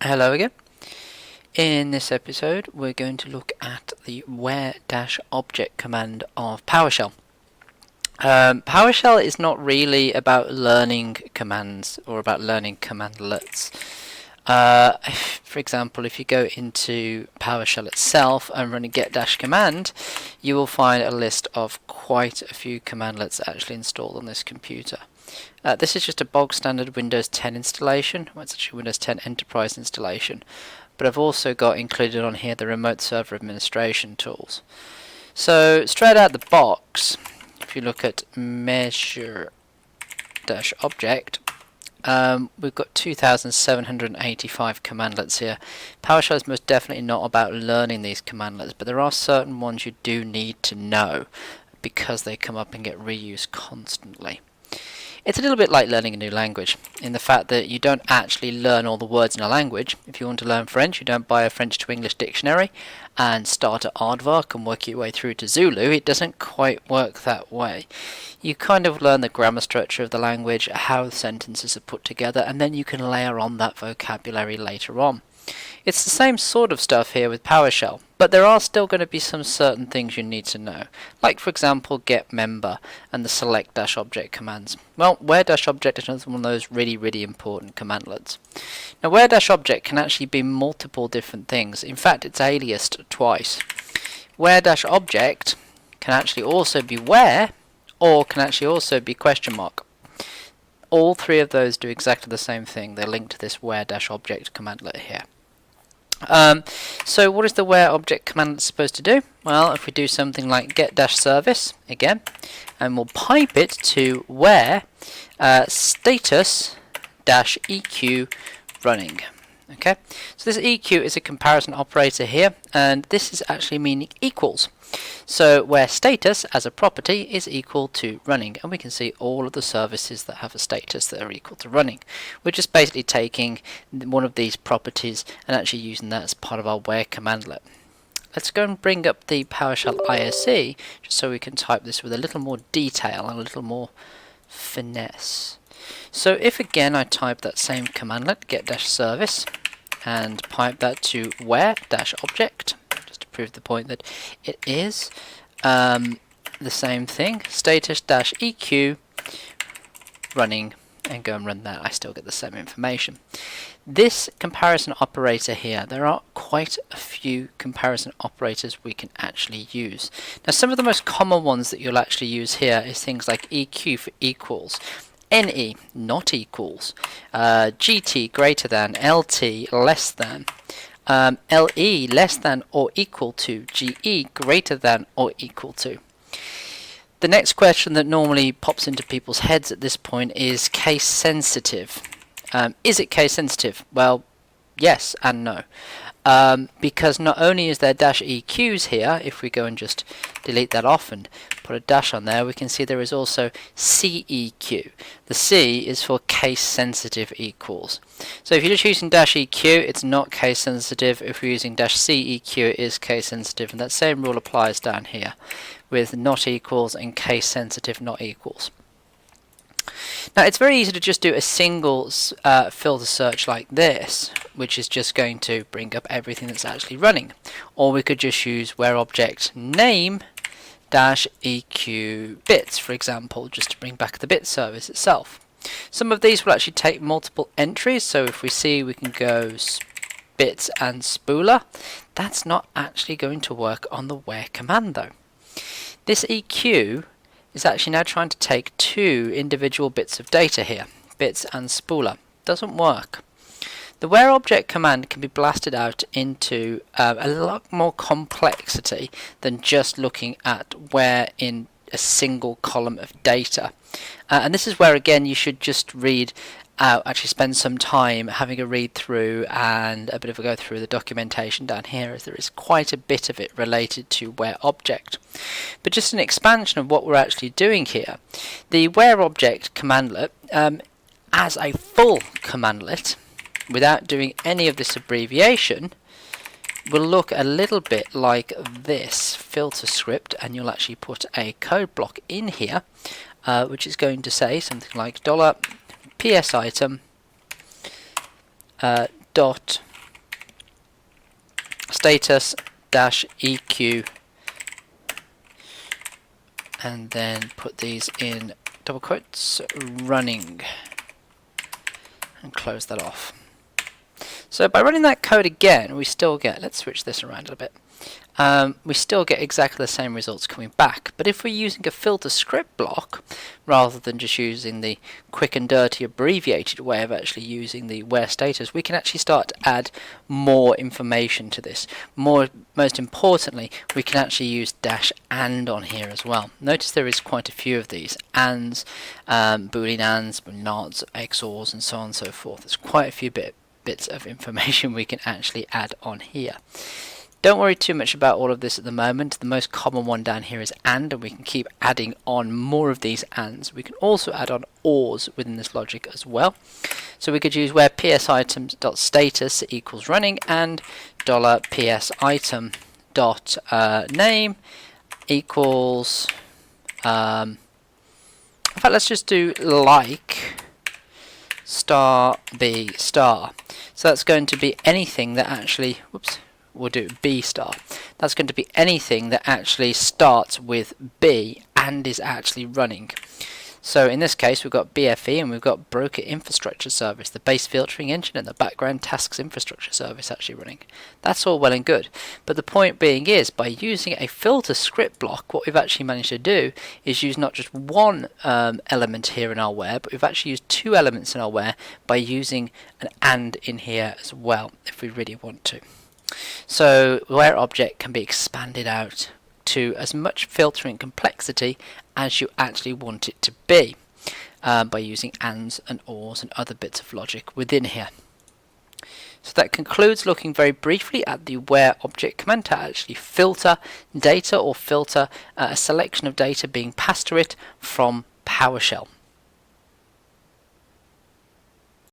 Hello again. In this episode we're going to look at the where-object command of Powershell. Powershell is not really about learning commands or about learning commandlets. For example, if you go into Powershell itself and run a get-command, you will find a list of quite a few commandlets actually installed on this computer. This is just a bog standard Windows 10 installation. Well, it's actually Windows 10 Enterprise installation. But I've also got included on here the remote server administration tools. So straight out the box, if you look at measure-object, we've got 2,785 commandlets here. PowerShell is most definitely not about learning these commandlets, but there are certain ones you do need to know because they come up and get reused constantly. It's a little bit like learning a new language in the fact that you don't actually learn all the words in a language. If you want to learn French, you don't buy a French to English dictionary and start at aardvark and work your way through to Zulu. It doesn't quite work that way. You kind of learn the grammar structure of the language, how the sentences are put together, and then you can layer on that vocabulary later on. It's the same sort of stuff here with PowerShell, but there are still going to be some certain things you need to know, like for example get member and the select-object commands. Well, where-object is another one of those really important commandlets. Now where-object can actually be multiple different things. In fact, it's aliased twice. Where-object can actually also be where, or can actually also be question mark. All three of those do exactly the same thing. They're linked to this where-object commandlet here. So what is the where-object command supposed to do? Well, if we do something like get-service again, and we'll pipe it to where status-eq running. Okay, so this EQ is a comparison operator here, and this is actually meaning equals. So where status as a property is equal to running, and we can see all of the services that have a status that are equal to running. We're just basically taking one of these properties and actually using that as part of our where commandlet. Let's go and bring up the PowerShell ISE just so we can type this with a little more detail and a little more finesse. So if again I type that same commandlet get-service and pipe that to where-object, just to prove the point that it is the same thing, status-eq running, and go and run that, I still get the same information. This comparison operator here, there are quite a few comparison operators we can actually use. Now some of the most common ones that you'll actually use here is things like EQ for equals, NE not equals, GT greater than, LT less than, LE less than or equal to, GE greater than or equal to. The next question that normally pops into people's heads at this point is case sensitive. Is it case sensitive? Well, yes and no. Because not only is there -EQs here, if we go and just delete that off and put a dash on there, we can see there is also CEQ. The C is for case sensitive equals. So if you're just using -EQ, it's not case sensitive. If you're using -CEQ, it is case sensitive, and that same rule applies down here with not equals and case sensitive not equals. Now it's very easy to just do a single filter search like this, which is just going to bring up everything that's actually running. Or we could just use where-object name -EQ bits, for example, just to bring back the bit service itself. Some of these will actually take multiple entries, so if we see we can go bits and spooler, that's not actually going to work on the where command though. This EQ is actually now trying to take two individual bits of data here, bits and spooler. Doesn't work. The where-object command can be blasted out into a lot more complexity than just looking at where in a single column of data. And this is where again you should just read out, actually spend some time having a read through and a bit of a go through the documentation down here, as there is quite a bit of it related to where-object. But just an expansion of what we're actually doing here, the where-object commandlet as a full commandlet without doing any of this abbreviation will look a little bit like this filter script, and you'll actually put a code block in here which is going to say something like $PS item dot status dash EQ, and then put these in double quotes, running, and close that off. So by running that code again, we still get, let's switch this around a little bit, we still get exactly the same results coming back. But if we're using a filter script block, rather than just using the quick and dirty abbreviated way of actually using the where status, we can actually start to add more information to this. Most importantly, we can actually use dash and on here as well. Notice there is quite a few of these ands, boolean ands, nots, XORs, and so on and so forth. There's quite a few bits of information we can actually add on here. Don't worry too much about all of this at the moment. The most common one down here is and we can keep adding on more of these ands. We can also add on ors within this logic as well. So we could use where ps_item.status equals running and $ps_item.name equals in fact, let's just do like star b star. So that's going to be anything that actually, whoops, we'll do B star. That's going to be anything that actually starts with B and is actually running. So in this case, we've got BFE and we've got broker infrastructure service, the base filtering engine and the background tasks infrastructure service actually running. That's all well and good. But the point being is, by using a filter script block, what we've actually managed to do is use not just one element here in our where, but we've actually used two elements in our where by using an and in here as well, if we really want to. So where object can be expanded out to as much filtering complexity as you actually want it to be by using ands and ors and other bits of logic within here. So that concludes looking very briefly at the where object command to actually filter data or filter a selection of data being passed to it from PowerShell.